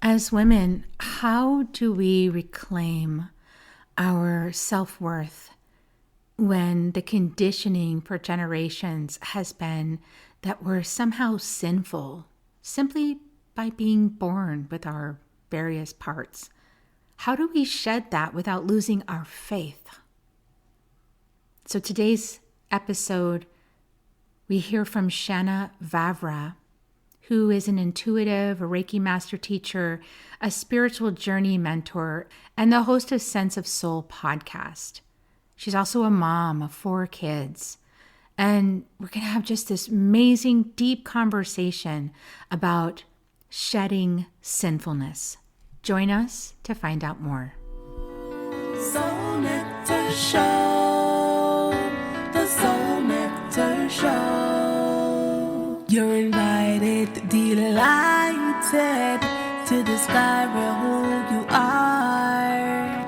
As women, how do we reclaim our self-worth when the conditioning for generations has been that we're somehow sinful simply by being born with our various parts? How do we shed that without losing our faith? So today's episode, we hear from Shanna Vavra, who is an intuitive, a Reiki Master Teacher, a spiritual journey mentor, and the host of Sense of Soul podcast. She's also a mom of 4 kids. And we're going to have just this amazing, deep conversation about shedding sinfulness. Join us to find out more. Soul Nectar Show, the Soul Nectar Show. You're invited, delighted to discover who you are.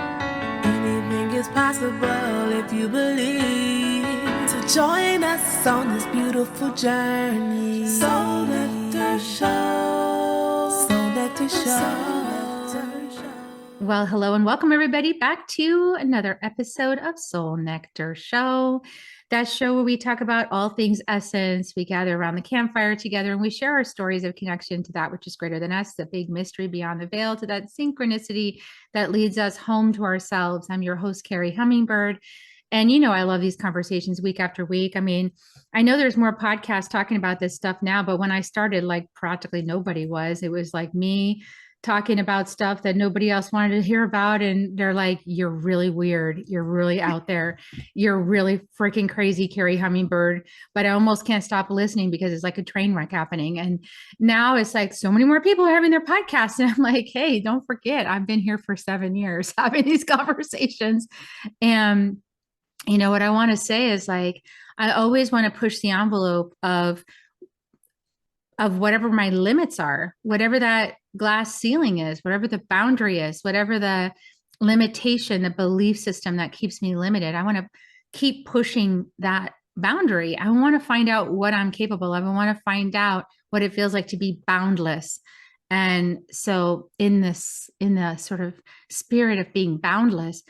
Anything is possible if you believe. So join us on this beautiful journey. Soul Nectar Show, Soul Nectar Show. Well, hello and welcome everybody back to another episode of Soul Nectar Show. That show where we talk about all things essence. We gather around the campfire together and we share our stories of connection to that which is greater than us, the big mystery beyond the veil, to that synchronicity that leads us home to ourselves. I'm your host, Carrie Hummingbird. And you know, I love these conversations week after week. I mean, I know there's more podcasts talking about this stuff now, but when I started, like practically nobody was. It was like me talking about stuff that nobody else wanted to hear about. And they're like, you're really weird. You're really out there. You're really freaking crazy, Carrie Hummingbird. But I almost can't stop listening because it's like a train wreck happening. And now it's like so many more people are having their podcasts. And I'm like, hey, don't forget, I've been here for 7 years having these conversations. And you know, what I want to say is like, I always want to push the envelope of whatever my limits are, whatever that glass ceiling is, whatever the boundary is, whatever the limitation, the belief system that keeps me limited. I want to keep pushing that boundary. I want to find out what I'm capable of. I want to find out what it feels like to be boundless. And so in the sort of spirit of being boundless,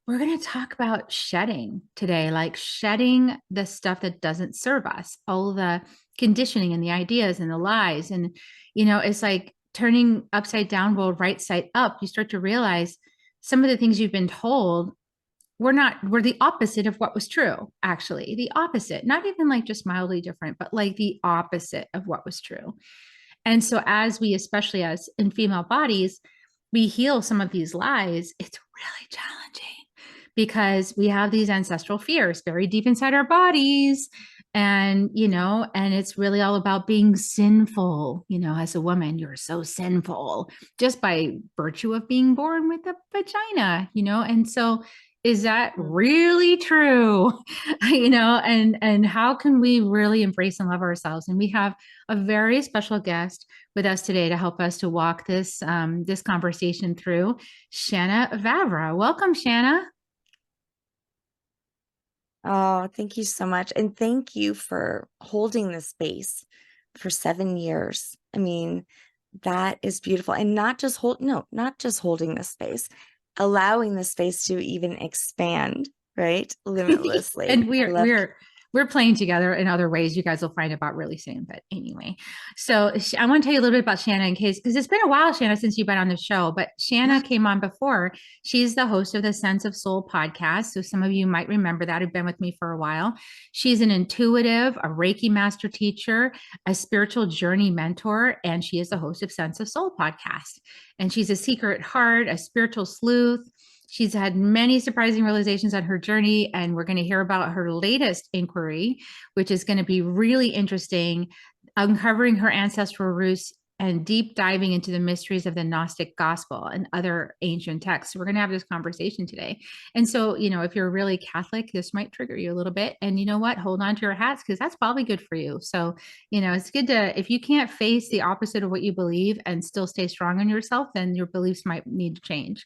we're going to talk about shedding today, like shedding the stuff that doesn't serve us, all the conditioning and the ideas and the lies. And, you know, it's like turning upside down, well, right side up. You start to realize some of the things you've been told were the opposite of what was true, actually. The opposite, not even like just mildly different, but like the opposite of what was true. And so as we, especially as in female bodies, we heal some of these lies, it's really challenging because we have these ancestral fears very deep inside our bodies. And, you know, and it's really all about being sinful. You know, as a woman, you're so sinful just by virtue of being born with a vagina, you know? And so is that really true? You know, and how can we really embrace and love ourselves? And we have a very special guest with us today to help us to walk this this conversation through, Shanna Vavra. Welcome, Shanna. Oh, thank you so much. And thank you for holding this space for 7 years. I mean, that is beautiful. And not just holding this space, allowing the space to even expand, right? Limitlessly. And we're playing together in other ways. You guys will find about really soon. But anyway, so I want to tell you a little bit about Shanna in case, because it's been a while, Shanna, since you've been on the show, but Shanna came on before. She's the host of the Sense of Soul podcast. So some of you might remember that, have been with me for a while. She's an intuitive, a Reiki Master Teacher, a spiritual journey mentor, and she is the host of Sense of Soul podcast. And she's a seeker at heart, a spiritual sleuth. She's had many surprising realizations on her journey, and we're going to hear about her latest inquiry, which is going to be really interesting, uncovering her ancestral roots and deep diving into the mysteries of the Gnostic gospel and other ancient texts. So we're going to have this conversation today. And so, you know, if you're really Catholic, this might trigger you a little bit. And you know what? Hold on to your hats because that's probably good for you. So, you know, it's good to, if you can't face the opposite of what you believe and still stay strong in yourself, then your beliefs might need to change.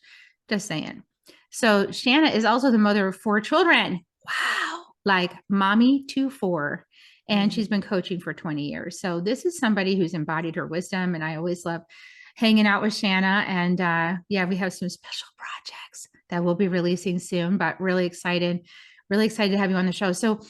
Just saying. So Shanna is also the mother of 4 children. Wow. Like mommy to 4. And she's been coaching for 20 years. So this is somebody who's embodied her wisdom. And I always love hanging out with Shanna. And yeah, we have some special projects that we'll be releasing soon, but really excited to have you on the show. So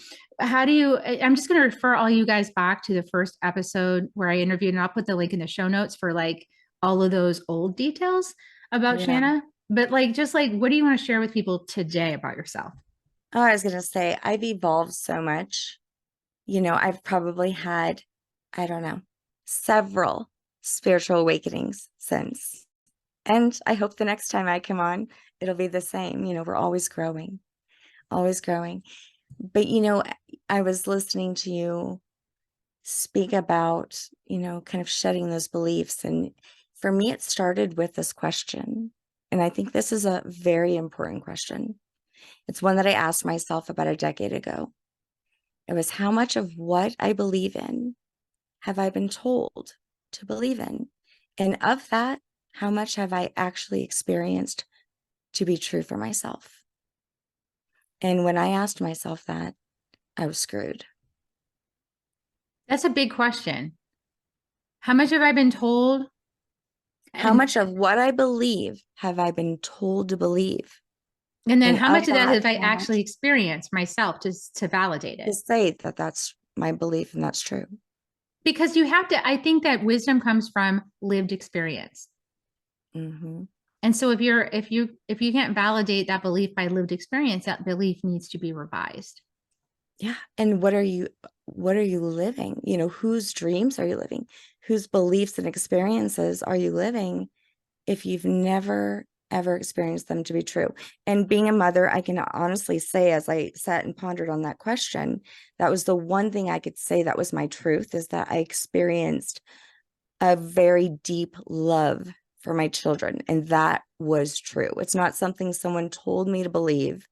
how do you, I'm just going to refer all you guys back to the first episode where I interviewed, and I'll put the link in the show notes for like all of those old details about Yeah. Shanna. But like, just like, what do you want to share with people today about yourself? Oh, I was going to say, I've evolved so much. You know, I've probably had, I don't know, several spiritual awakenings since. And I hope the next time I come on, it'll be the same. You know, we're always growing, always growing. But, you know, I was listening to you speak about, you know, kind of shedding those beliefs. And for me, it started with this question. And I think this is a very important question. It's one that I asked myself about a decade ago. It was, how much of what I believe in have I been told to believe in? And of that, how much have I actually experienced to be true for myself? And when I asked myself that, I was screwed. That's a big question. How much have I been told? How And much of what I believe have I been told to believe? and then And how much of of that that, have I how much actually experienced myself to validate to it? say that that's my belief and that's true? Because you have to, I think that wisdom comes from lived experience. Mm-hmm. And so if you can't validate that belief by lived experience, that belief needs to be revised. Yeah. And what are you living? You know, whose dreams are you living? Whose beliefs and experiences are you living if you've never ever experienced them to be true? And being a mother, I can honestly say, as I sat and pondered on that question, that was the one thing I could say that was my truth, is that I experienced a very deep love for my children. And that was true. It's not something someone told me to believe.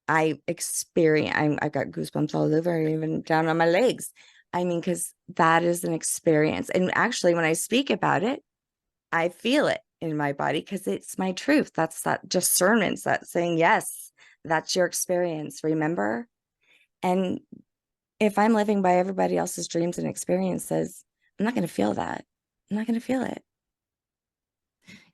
I got goosebumps all over, even down on my legs. I mean, because that is an experience. And actually, when I speak about it, I feel it in my body because it's my truth. That's that discernment, that saying, yes, that's your experience, remember? And if I'm living by everybody else's dreams and experiences, I'm not going to feel that. I'm not going to feel it.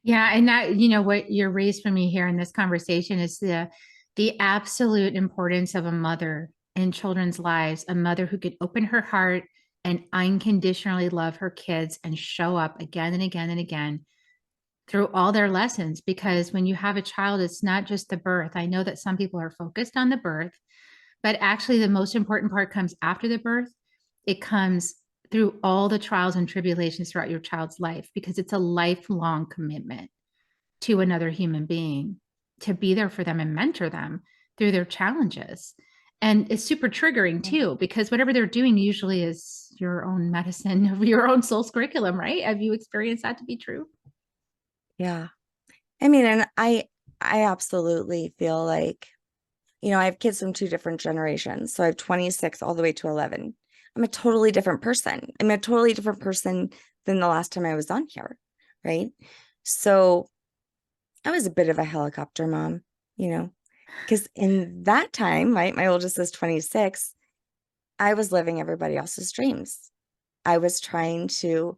Yeah, and that, you know, what you're raised for me here in this conversation is the absolute importance of a mother in children's lives, a mother who could open her heart and unconditionally love her kids and show up again and again and again through all their lessons. Because when you have a child, it's not just the birth. I know that some people are focused on the birth, but actually the most important part comes after the birth. It comes through all the trials and tribulations throughout your child's life, because it's a lifelong commitment to another human being to be there for them and mentor them through their challenges. And it's super triggering too, because whatever they're doing usually is your own medicine of your own soul's curriculum, right? Have you experienced that to be true? Yeah. I mean, and I absolutely feel like, you know, I have kids from two different generations. So I have 26 all the way to 11. I'm a totally different person. I'm a totally different person than the last time I was on here. Right. So I was a bit of a helicopter mom, you know, because in that time, right, my oldest is 26. I was living everybody else's dreams. I was trying to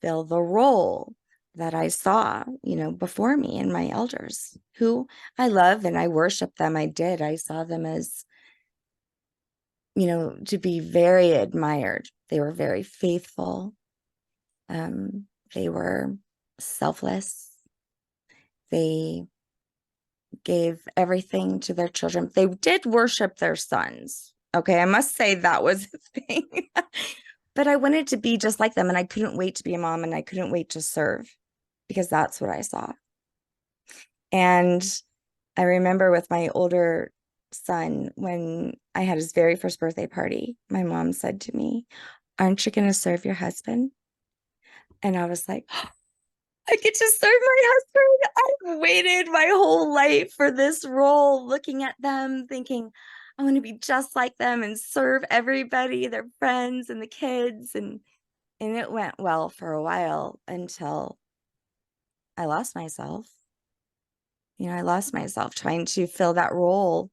fill the role that I saw, you know, before me and my elders, who I love and I worship them. I did. I saw them as, you know, to be very admired. They were very faithful. They were selfless. They gave everything to their children. They did worship their sons. Okay, I must say that was a thing. But I wanted to be just like them, and I couldn't wait to be a mom, and I couldn't wait to serve, because that's what I saw. And I remember with my older son, when I had his very first birthday party, my mom said to me, "Aren't you going to serve your husband?" And I was like, I get to serve my husband. I've waited my whole life for this role, looking at them, thinking, I want to be just like them and serve everybody, their friends and the kids. And it went well for a while until I lost myself. You know, I lost myself trying to fill that role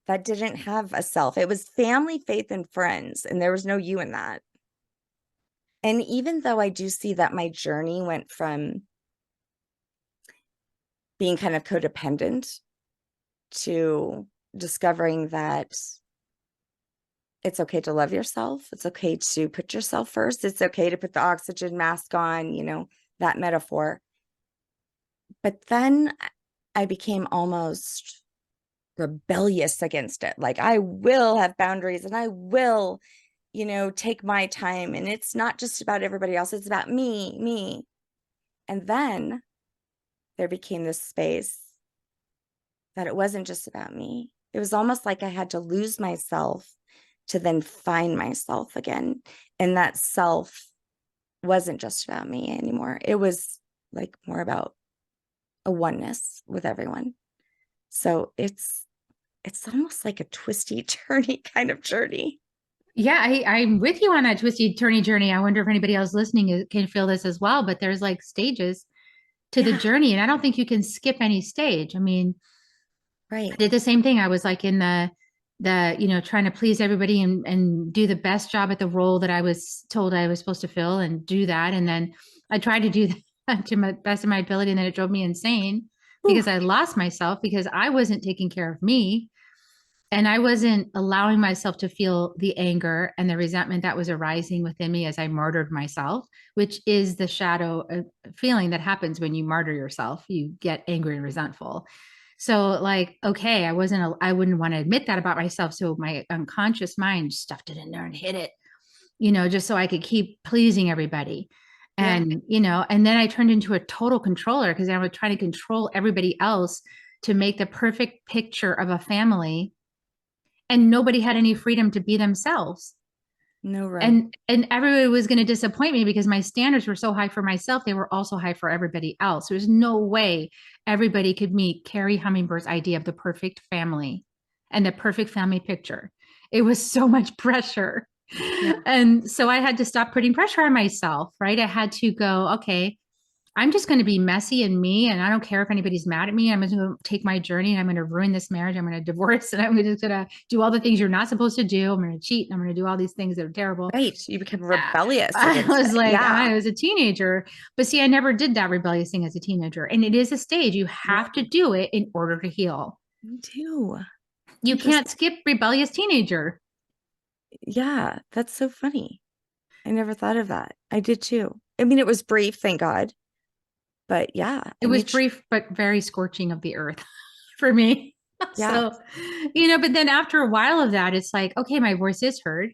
that didn't have a self. It was family, faith, and friends. And there was no you in that. And even though I do see that my journey went from being kind of codependent to discovering that it's okay to love yourself. It's okay to put yourself first. It's okay to put the oxygen mask on, that metaphor. But then I became almost rebellious against it. Like, I will have boundaries and I will, take my time. And it's not just about everybody else. It's about me. And then there became this space that it wasn't just about me. It was almost like I had to lose myself to then find myself again. And that self wasn't just about me anymore. It was like more about a oneness with everyone. So it's almost like a twisty, turny kind of journey. Yeah, I'm with you on that twisty turny journey. I wonder if anybody else listening can feel this as well, but there's like stages to the Yeah, journey. And I don't think you can skip any stage. I mean, I right. did the same thing. I was like in the trying to please everybody and do the best job at the role that I was told I was supposed to fill and do that. And then I tried to do that to my best of my ability. And then it drove me insane because Ooh, I lost myself because I wasn't taking care of me. And I wasn't allowing myself to feel the anger and the resentment that was arising within me as I martyred myself, which is the shadow feeling that happens when you martyr yourself. You get angry and resentful. So, like, okay, I wouldn't want to admit that about myself. So my unconscious mind stuffed it in there and hid it, just so I could keep pleasing everybody. yeah. And then I turned into a total controller because I was trying to control everybody else to make the perfect picture of a family, and nobody had any freedom to be themselves. No room. And everybody was going to disappoint me because my standards were so high for myself. They were also high for everybody else. There's no way everybody could meet Carrie Hummingbird's idea of the perfect family and the perfect family picture. It was so much pressure. Yeah. And so I had to stop putting pressure on myself, right? I had to go, okay, I'm just going to be messy and me, and I don't care if anybody's mad at me. I'm going to take my journey and I'm going to ruin this marriage. I'm going to divorce and I'm just going to do all the things you're not supposed to do. I'm going to cheat. I'm going to do all these things that are terrible. Right. You become rebellious I against was it. like, Yeah. I was a teenager, but see, I never did that rebellious thing as a teenager. And it is a stage. You have to do it in order to heal. Me too. You can't Interesting. skip rebellious teenager. Yeah. That's so funny. I never thought of that. I did too. I mean, it was brief, thank God. But yeah, It was brief, but very scorching of the earth for me. yeah. So, but then after a while of that, it's like, okay, my voice is heard.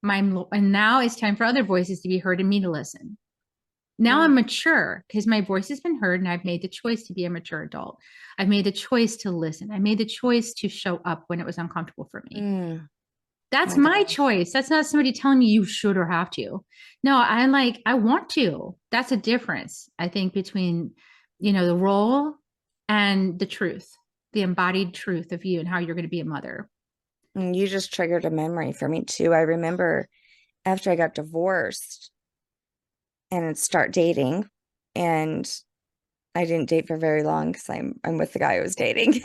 And now it's time for other voices to be heard and me to listen. Now Yeah. I'm mature because my voice has been heard and I've made the choice to be a mature adult. I've made the choice to listen. I made the choice to show up when it was uncomfortable for me. Mm, That's my my gosh. choice. That's not somebody telling me you should or have to. No, I want to. That's a difference, I think, between, the role and the truth, the embodied truth of you and how you're going to be a mother. And you just triggered a memory for me too. I remember after I got divorced and start dating, and I didn't date for very long because I'm with the guy I was dating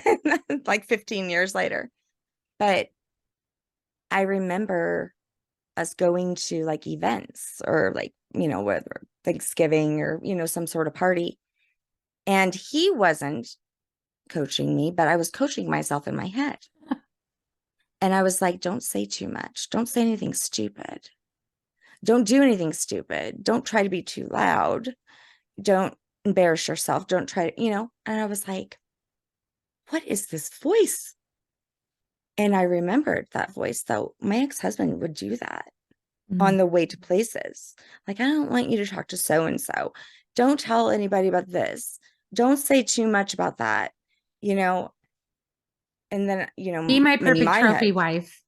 like 15 years later. But I remember us going to like events or like, whether Thanksgiving or, some sort of party. And he wasn't coaching me, but I was coaching myself in my head. And I was like, don't say too much. Don't say anything stupid. Don't do anything stupid. Don't try to be too loud. Don't embarrass yourself. Don't try to, and I was like, what is this voice? And I remembered that voice, though my ex-husband would do that on the way to places. Like, I don't want you to talk to so and so. Don't tell anybody about this. Don't say too much about that, you know. And then, Be my in perfect my trophy head, wife.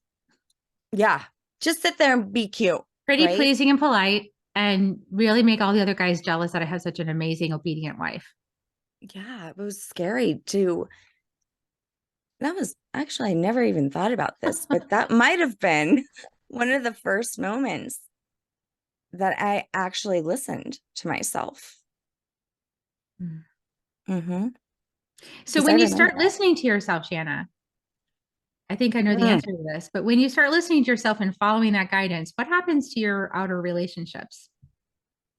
yeah, just sit there and be cute, Pretty right? pleasing and polite, and really make all the other guys jealous that I have such an amazing, obedient wife. Yeah, it was scary too. That was actually, I never even thought about this, but that might have been one of the first moments that I actually listened to myself. Mm-hmm. So Because I when you remember start that. listening to yourself, Shanna, I think I know the Mm. answer to this, but when you start listening to yourself and following that guidance, what happens to your outer relationships?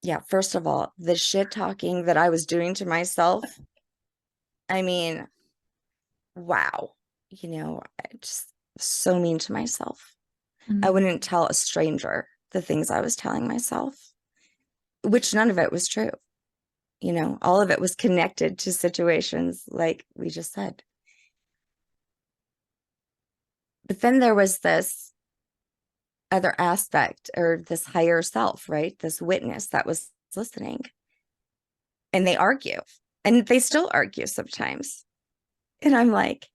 Yeah, first of all, the shit talking that I was doing to myself, I mean, wow. I just so mean to myself. I Mm. wouldn't tell a stranger the things I was telling myself, which none of it was true. All of it was connected to situations like we just said. But then there was this other aspect, or this higher self, right? This witness that was listening. And they argue, and they still argue sometimes. And I'm like,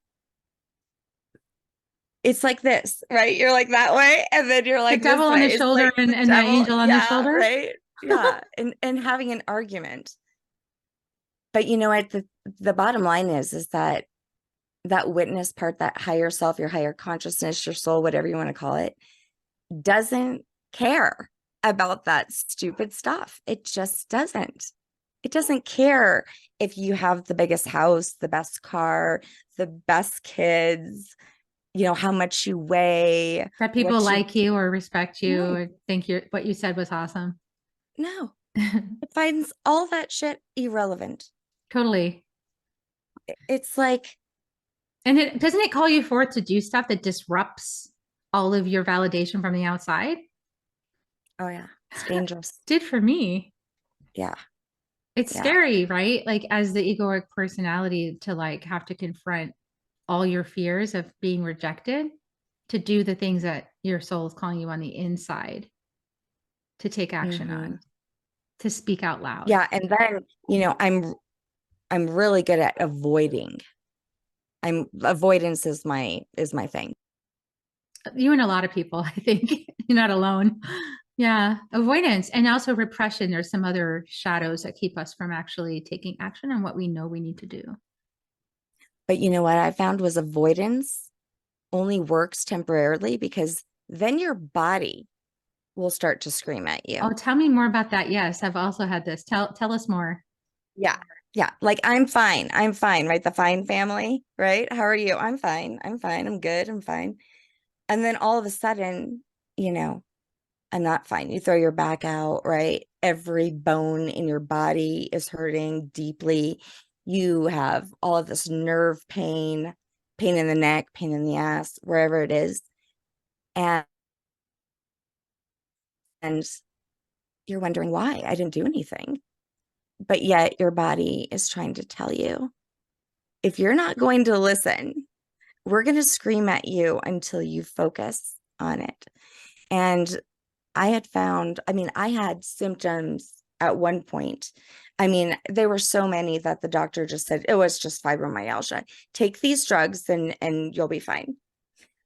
it's like this, right? You're like that way, and then you're The like this devil on way. the It's shoulder like and, the and the devil. angel on the Yeah, shoulder. right. Yeah. And having an argument. But what the bottom line is that witness part, that higher self, your higher consciousness, your soul, whatever you want to call it, doesn't care about that stupid stuff. It just doesn't. It doesn't care if you have the biggest house, the best car, the best kids, how much you weigh, That people what you like you or respect you no, or think what you said was awesome. no. It finds all that shit irrelevant. Totally. It's like, And it doesn't it call you forth to do stuff that disrupts all of your validation from the outside? oh yeah, it's dangerous. Did for me. Yeah, It's yeah. scary, right? Like as the egoic personality to like have to confront all your fears of being rejected to do the things that your soul is calling you on the inside to take action Hmm. on, to speak out loud. Yeah, and then, I'm really good at avoiding. Avoidance is my thing. You and a lot of people, I think. You're not alone. Yeah, avoidance and also repression. There's some other shadows that keep us from actually taking action on what we know we need to do. But what I found was avoidance only works temporarily, because then your body will start to scream at Oh, you. tell me more about that. Yes, I've also had this. Tell us more. Yeah. Yeah. Like, I'm fine. I'm fine, right? The fine family, right? How are you? I'm fine. I'm fine. I'm good. I'm fine. And then all of a sudden, you know, I'm not fine. You throw your back out, right? Every bone in your body is hurting deeply. You have all of this nerve pain, pain in the neck, pain in the ass, wherever it is. And and you're wondering why I didn't do anything. But yet your body is trying to tell you, if you're not going to listen, we're going to scream at you until you focus on it. And I had found, I had symptoms at one point. There were so many that the doctor just said it was just fibromyalgia. Take these drugs and you'll be fine.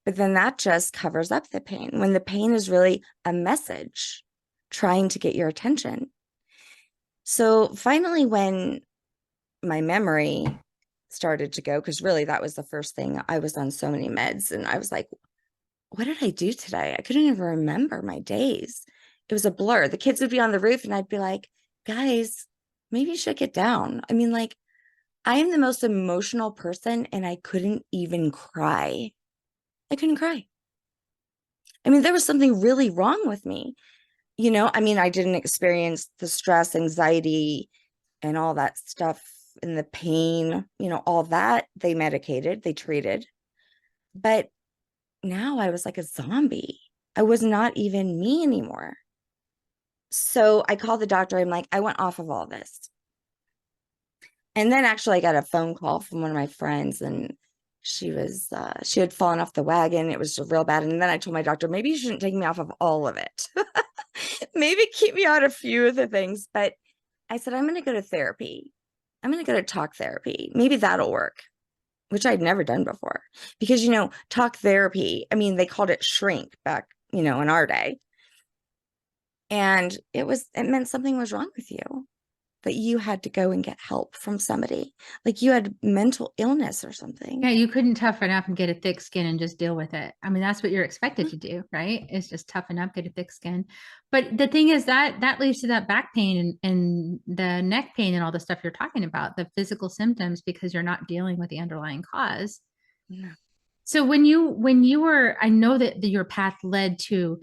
But then that just covers up the pain, when the pain is really a message trying to get your attention. So finally, when my memory started to go, because really that was the first thing, I was on so many meds, and I was like, what did I do today? I couldn't even remember my days. It was a blur. The kids would be on the roof and I'd be like, guys, maybe you should get down. Like, I am the most emotional person, and I couldn't even cry. I couldn't cry. There was something really wrong with me. I didn't experience the stress, anxiety, and all that stuff, and the pain, all that they medicated, they treated. But now I was like a zombie. I was not even me anymore. So I called the doctor. I'm like, I went off of all this. And then actually I got a phone call from one of my friends, and she had fallen off the wagon. It was real bad. And then I told my doctor, maybe you shouldn't take me off of all of it. Maybe keep me on a few of the things. But I said, I'm going to go to therapy. I'm going to go to talk therapy. Maybe that'll work, which I'd never done before. Because, talk therapy, they called it shrink back, in our day. And it meant something was wrong with you, that you had to go and get help from somebody, like you had mental illness or something. Yeah, you couldn't toughen up and get a thick skin and just deal with it. That's what you're expected to do, right? Is just toughen up, get a thick skin. But the thing is that leads to that back pain and the neck pain and all the stuff you're talking about, the physical symptoms, because you're not dealing with the underlying cause. No. So when you were, I know that your path led to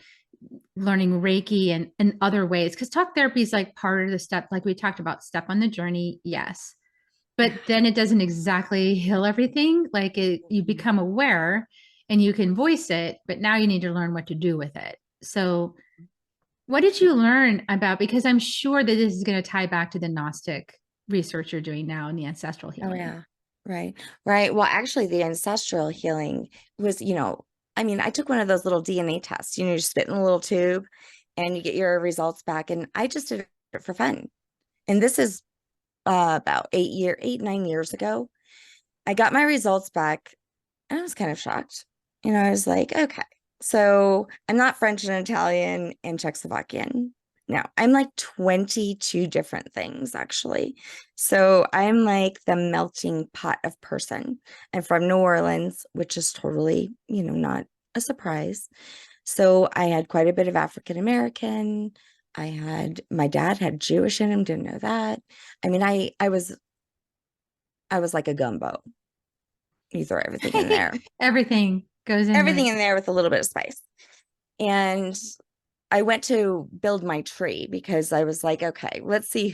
learning Reiki and other ways, because talk therapy is like part of the step, like we talked about, step on the journey. Yes. But then it doesn't exactly heal everything. Like you become aware and you can voice it, but now you need to learn what to do with it. So what did you learn about, because I'm sure that this is going to tie back to the Gnostic research you're doing now and the ancestral Oh, healing. yeah. Right. Right. Well, actually, the ancestral healing was, I mean, I took one of those little DNA tests, you spit in a little tube and you get your results back. And I just did it for fun. And this is about 9 years ago. I got my results back and I was kind of shocked. I was like, okay, so I'm not French and Italian and Czechoslovakian. No, I'm like 22 different things, actually. So I'm like the melting pot of person. I'm from New Orleans, which is totally, not a surprise. So I had quite a bit of African American. My dad had Jewish in him, didn't know that. I mean, I was like a gumbo. You throw everything in there. Everything goes in there. Everything in there with a little bit of spice. And I went to build my tree because I was like, okay, let's see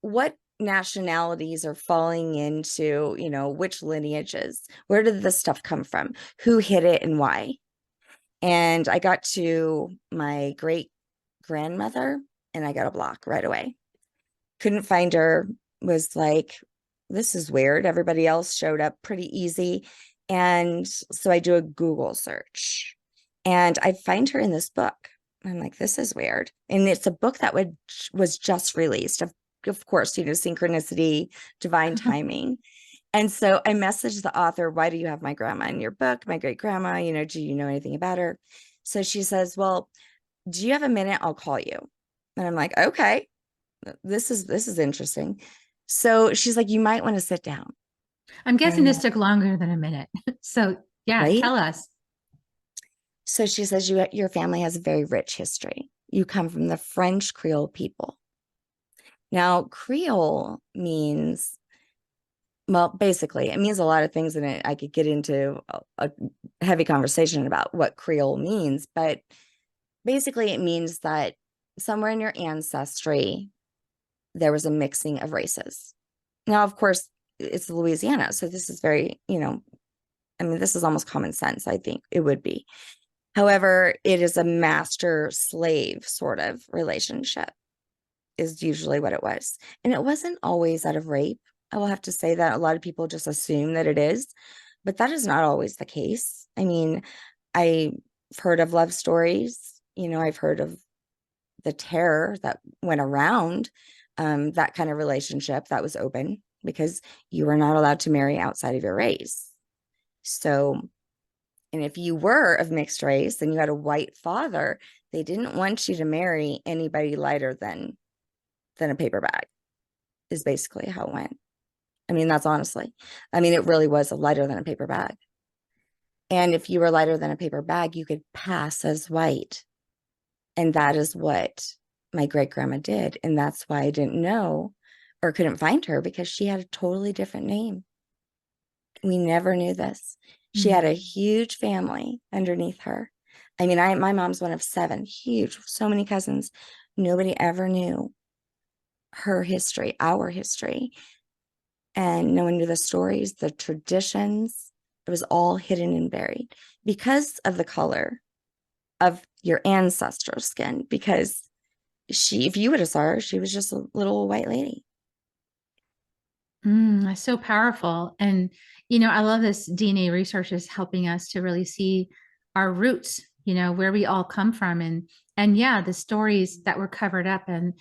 what nationalities are falling into, which lineages, where did this stuff come from, who hid it and why. And I got to my great grandmother and I got a block right away. Couldn't find her, was like, this is weird. Everybody else showed up pretty easy. And so I do a Google search and I find her in this book. I'm like, this is weird. And it's a book that was just released. Of course, synchronicity, divine timing. And so I messaged the author, why do you have my grandma in your book? My great grandma, do you know anything about her? So she says, well, do you have a minute? I'll call you. And I'm like, okay, this is interesting. So she's like, you might want to sit down. I'm guessing And this took longer than a minute. So yeah, right. tell us. So she says, your family has a very rich history. You come from the French Creole people. Now, Creole means, well, basically, it means a lot of things, and I could get into a heavy conversation about what Creole means, but basically it means that somewhere in your ancestry, there was a mixing of races. Now, of course, it's Louisiana, so this is very, this is almost common sense, I think it would be. However, it is a master-slave sort of relationship, is usually what it was. And it wasn't always out of rape. I will have to say that a lot of people just assume that it is, but that is not always the case. I mean, I've heard of love stories, I've heard of the terror that went around that kind of relationship that was open because you were not allowed to marry outside of your race. So, and if you were of mixed race and you had a white father, they didn't want you to marry anybody lighter than a paper bag, is basically how it went. I mean, that's honestly, it really was a lighter than a paper bag. And if you were lighter than a paper bag, you could pass as white. And that is what my great grandma did. And that's why I didn't know or couldn't find her, because she had a totally different name. We never knew this. She had a huge family underneath her. I mean, my mom's one of 7, huge, so many cousins. Nobody ever knew her history, our history. And no one knew the stories, the traditions. It was all hidden and buried because of the color of your ancestral skin. Because if you would have saw her, she was just a little white lady. That's so powerful. And, I love this DNA research is helping us to really see our roots, where we all come from. And yeah, the stories that were covered up. And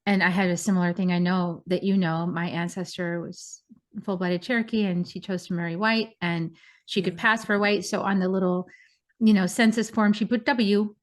I had a similar thing. I know that, my ancestor was full-blooded Cherokee and she chose to marry white and she could pass for white. So on the little, census form, she put W,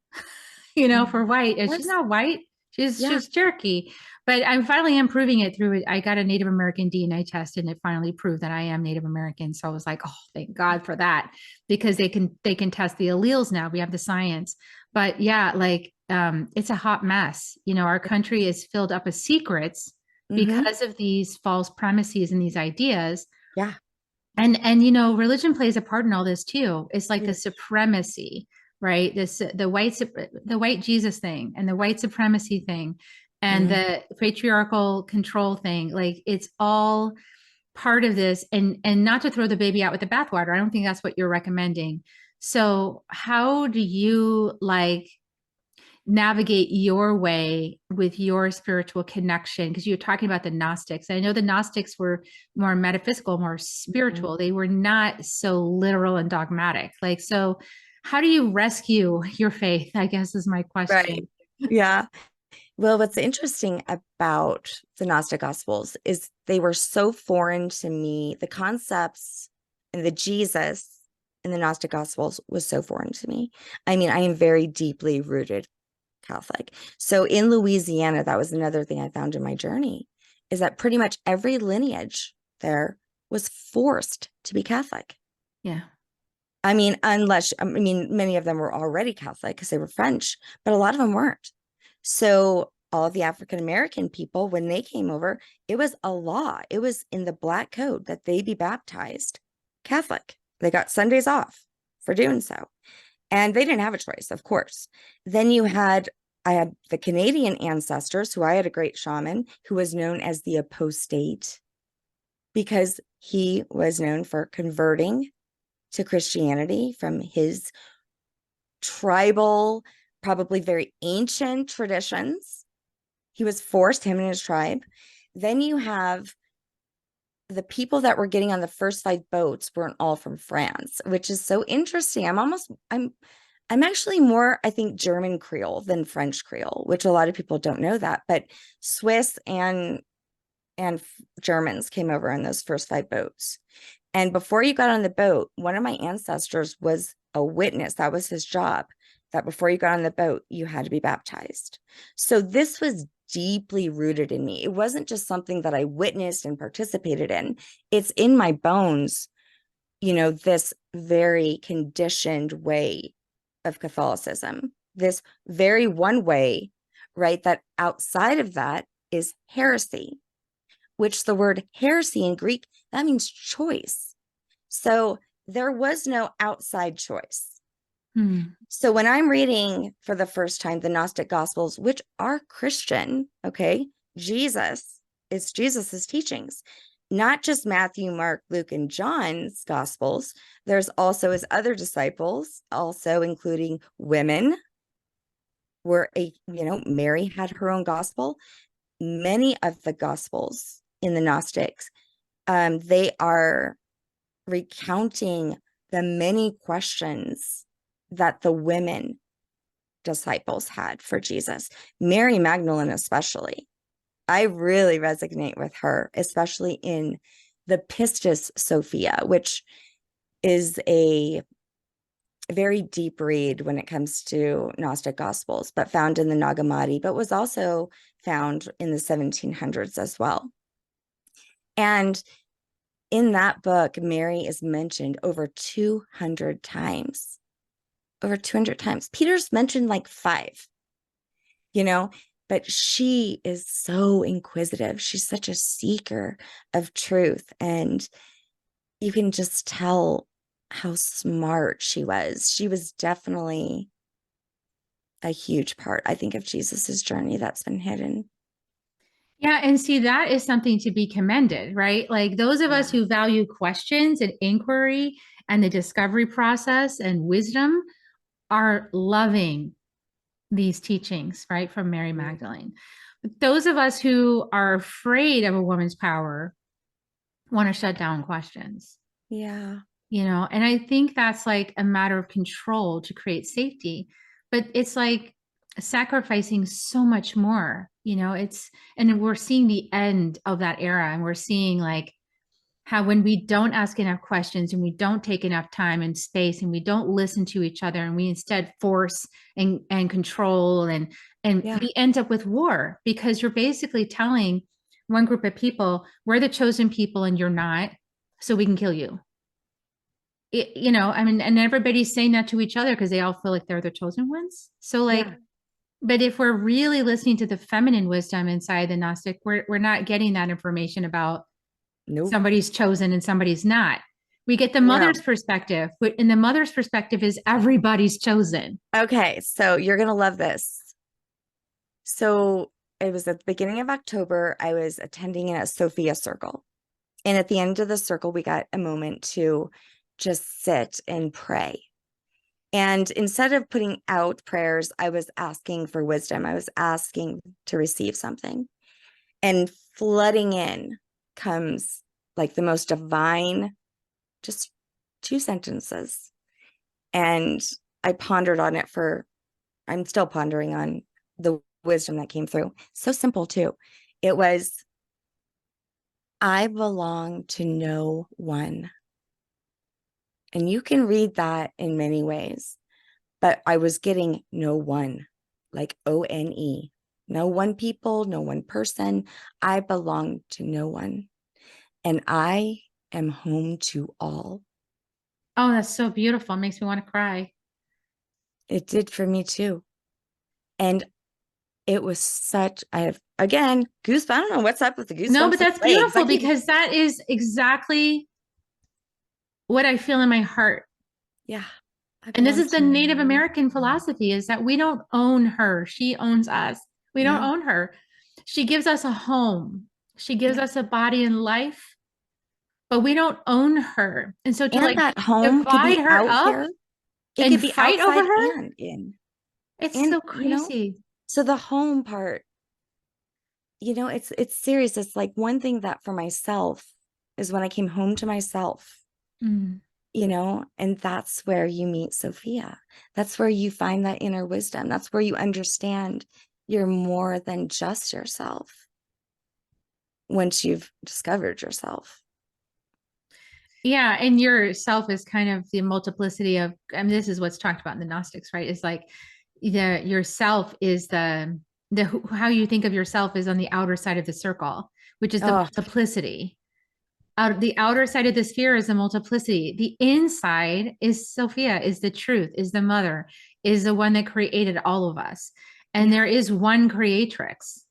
for white. And she's not white. She's Cherokee. But I'm finally improving it through it. I got a Native American DNA test and it finally proved that I am Native American. So I was like, oh, thank God for that, because they can test the alleles now. We have the science. But yeah, like it's a hot mess. Our country is filled up with secrets because of these false premises and these ideas. Yeah. And you know, religion plays a part in all this too. It's like the Huge. supremacy, right? This the white Jesus thing and the white supremacy thing and Mhm. the patriarchal control thing. Like it's all part of this, and not to throw the baby out with the bathwater. I don't think that's what you're recommending. So how do you like navigate your way with your spiritual connection? Because you're talking about the Gnostics. I know the Gnostics were more metaphysical, more Mhm. spiritual. They were not so literal and dogmatic. Like, so how do you rescue your faith? I guess is my Right. question. Yeah. Well, what's interesting about the Gnostic Gospels is they were so foreign to me. The concepts and the Jesus in the Gnostic Gospels was so foreign to me. I mean, I am very deeply rooted Catholic. So in Louisiana, that was another thing I found in my journey, is that pretty much every lineage there was forced to be Catholic. Yeah. I mean, many of them were already Catholic because they were French, but a lot of them weren't. So all of the African American people, when they came over, it was a law. It was in the Black Code that they be baptized Catholic. They got Sundays off for doing so. And they didn't have a choice, of course. Then I had the Canadian ancestors, who I had a great shaman who was known as the apostate because he was known for converting to Christianity from his tribal, probably very ancient traditions. He was forced, him and his tribe. Then you have the people that were getting on the first 5 boats weren't all from France, which is so interesting. I'm actually more, I think, German Creole than French Creole, which a lot of people don't know that. But Swiss and Germans came over in those first 5 boats. And before you got on the boat, one of my ancestors was a witness. That was his job, that before you got on the boat, you had to be baptized. So this was deeply rooted in me. It wasn't just something that I witnessed and participated in. It's in my bones, this very conditioned way of Catholicism, this very one way, right? That outside of that is heresy, which the word heresy in Greek, that means choice. So there was no outside choice. Hmm. So when I'm reading for the first time the Gnostic Gospels, which are Christian, okay, it's Jesus's teachings, not just Matthew, Mark, Luke, and John's Gospels. There's also his other disciples, also including women, Mary had her own gospel. Many of the Gospels in the Gnostics, they are recounting the many questions that the women disciples had for Jesus. Mary Magdalene, especially. I really resonate with her, especially in the Pistis Sophia, which is a very deep read when it comes to Gnostic Gospels, but found in the Nag Hammadi, but was also found in the 1700s as well. And in that book, Mary is mentioned over 200 times. Over 200 times. Peter's mentioned like 5, you know, but she is so inquisitive. She's such a seeker of truth. And you can just tell how smart she was. She was definitely a huge part, I think, of Jesus's journey that's been hidden. Yeah, and see, that is something to be commended, right? Like those of us Yeah. who value questions and inquiry and the discovery process and wisdom are loving these teachings, right, from Mary Mm. Magdalene. But those of us who are afraid of a woman's power want to shut down questions, Yeah. and I think that's like a matter of control to create safety. But it's like sacrificing so much more, and we're seeing the end of that era, and we're seeing like how when we don't ask enough questions and we don't take enough time and space and we don't listen to each other and we instead force and control and Yeah. we end up with war, because you're basically telling one group of people, we're the chosen people and you're not, so we can kill you. I mean, and everybody's saying that to each other because they all feel like they're the chosen ones. So like, Yeah. but if we're really listening to the feminine wisdom inside the Gnostic, we're not getting that information about Nope. somebody's chosen and somebody's not. We get the No. mother's perspective, and the mother's perspective is everybody's chosen. Okay, so you're gonna love this. So it was at the beginning of October. I was attending a Sophia circle. And at the end of the circle, we got a moment to just sit and pray. And instead of putting out prayers, I was asking for wisdom. I was asking to receive something. And flooding in comes like the most divine, just 2 sentences. And I pondered on it I'm still pondering on the wisdom that came through. So simple too. It was, I belong to no one. And you can read that in many ways, but I was getting no one, like ONE, no one people, no one person. I belong to no one. And I am home to all. Oh, that's so beautiful. It makes me want to cry. It did for me too. And it was I have, again, goosebumps. I don't know what's up with the No, goosebumps but and that's legs. beautiful because that is exactly what I feel in my heart. Yeah. I And this belong is the to Native no American philosophy, is that we don't own her. She owns us. We don't No. own her. She gives us a home. She gives Yeah. us a body and life, but we don't own her. And so to And like that home could divide be her out up here. It and could be fight over outside her, and in. it's And, so crazy. so the home part, it's serious. It's like one thing that for myself is when I came home to myself, Mm. And that's where you meet Sophia. That's where you find that inner wisdom. That's where you understand you're more than just yourself once you've discovered yourself. Yeah, and your self is kind of the multiplicity of, I mean, this is what's talked about in the Gnostics, right? It's like yourself is the how you think of yourself is on the outer side of the circle, which is the Oh, multiplicity. The outer side of the sphere is the multiplicity. The inside is Sophia, is the truth, is the mother, is the one that created all of us. And yeah. there is one creatrix,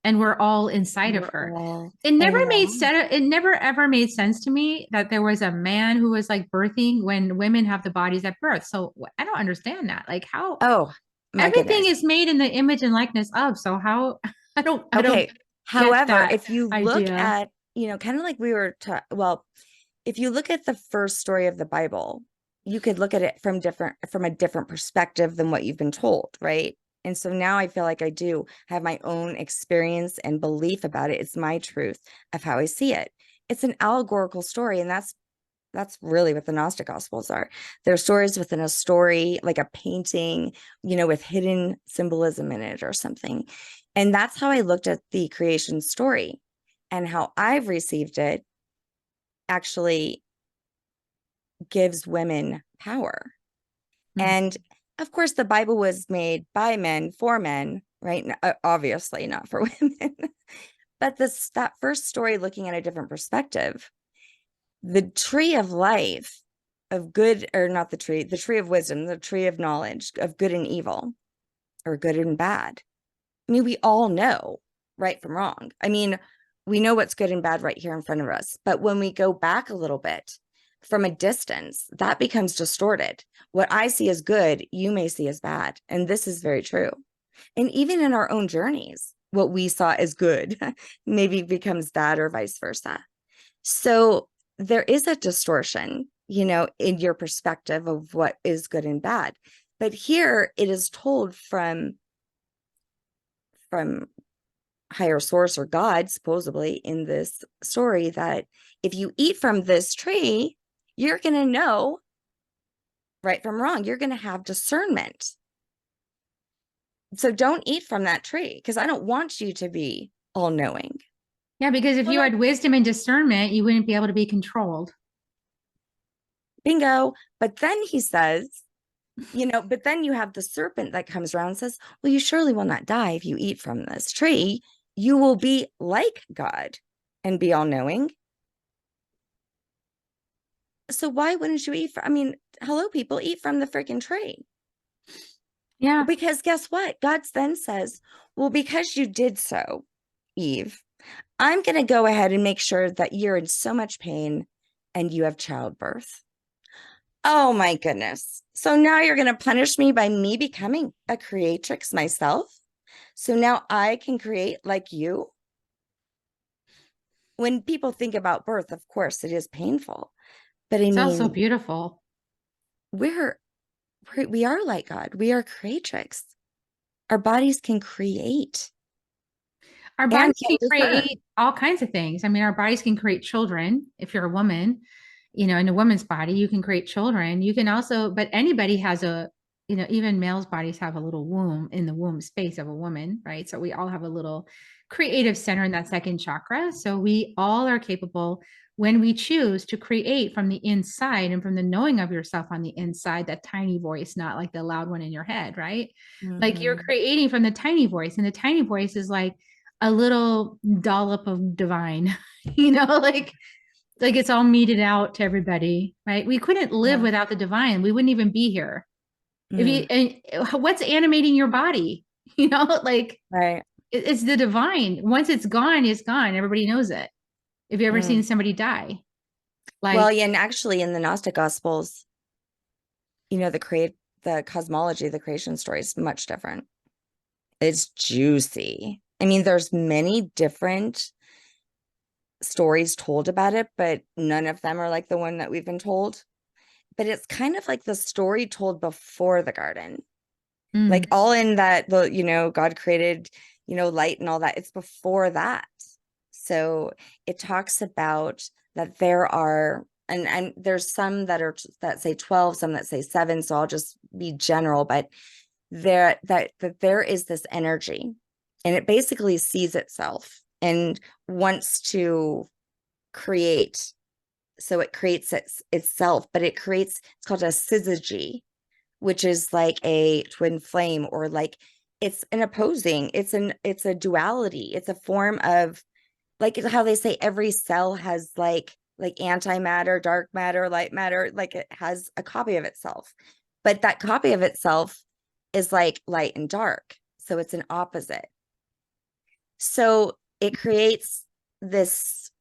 and we're all inside of We're her. all It never made alive. sense. It never ever made sense to me that there was a man who was like birthing when women have the bodies at birth. So I don't understand that. Like how Oh, my everything goodness. is made in the image and likeness of. So how I don't Okay. get However, that if you look idea. at, kind of like we were well, if you look at the first story of the Bible, you could look at it from a different perspective than what you've been told, right? And so now I feel like I do have my own experience and belief about it. It's my truth of how I see it. It's an allegorical story, and that's really what the Gnostic Gospels are. They're stories within a story, like a painting, with hidden symbolism in it or something. And that's how I looked at the creation story, and how I've received it actually gives women power. Mm. And of course, the Bible was made by men for men, right? Obviously not for women. But that first story, looking at a different perspective, the tree of life, of good, or not the tree of wisdom, the tree of knowledge of good and evil, or good and bad. I mean, we all know right from wrong. I mean, we know what's good and bad right here in front of us. But when we go back a little bit from a distance, that becomes distorted. What I see as good, you may see as bad. And this is very true. And even in our own journeys, what we saw as good maybe becomes bad, or vice versa. So there is a distortion, in your perspective of what is good and bad. But here it is told from higher source, or God, supposedly, in this story, that if you eat from this tree, you're going to know right from wrong. You're going to have discernment. So don't eat from that tree, because I don't want you to be all knowing. Yeah, because if you had wisdom and discernment, you wouldn't be able to be controlled. Bingo. But then he says, but then you have the serpent that comes around and says, well, you surely will not die if you eat from this tree. You will be like God and be all knowing. So why wouldn't you eat hello, people, eat from the freaking tree. Yeah. Because guess what? God then says, well, because you did so, Eve, I'm going to go ahead and make sure that you're in so much pain and you have childbirth. Oh my goodness. So now you're going to punish me by me becoming a creatrix myself. So now I can create like you. When people think about birth, of course, it is painful. But I It's also mean, beautiful. we are like God. We are creatrix. Our bodies can create Our and bodies can can discern. create all kinds of things. I mean, our bodies can create children. If you're a woman, in a woman's body, you can create children. You can also, but anybody has even males' bodies have a little womb in the womb space of a woman, right? So we all have a little creative center in that second chakra. So we all are capable when we choose to create from the inside and from the knowing of yourself on the inside, that tiny voice, not like the loud one in your head, right? Like you're Mhm. creating from the tiny voice, and the tiny voice is like a little dollop of divine, like it's all meted out to everybody, right? We couldn't live Yeah. without the divine. We wouldn't even be here. If you Mm, and what's animating your body, like right. it's the divine. Once it's gone, it's gone. Everybody knows it. Have you ever seen Mm. somebody die? Well, Like yeah, and actually in the Gnostic Gospels, the cosmology, the creation story is much different. It's juicy. I mean, there's many different stories told about it, but none of them are like the one that we've been told. But it's kind of like the story told before the garden. Like mm, all in that God created, light and all that. It's before that. So it talks about that there are and there's some that say 12, some that say 7, so I'll just be general, but there is this energy, and it basically sees itself and wants to create. So it creates itself, but it's called a syzygy, which is like a twin flame, or like it's an opposing, it's a duality. It's a form of, like how they say every cell has like antimatter, dark matter, light matter, like it has a copy of itself. But that copy of itself is like light and dark. So it's an opposite. So it creates this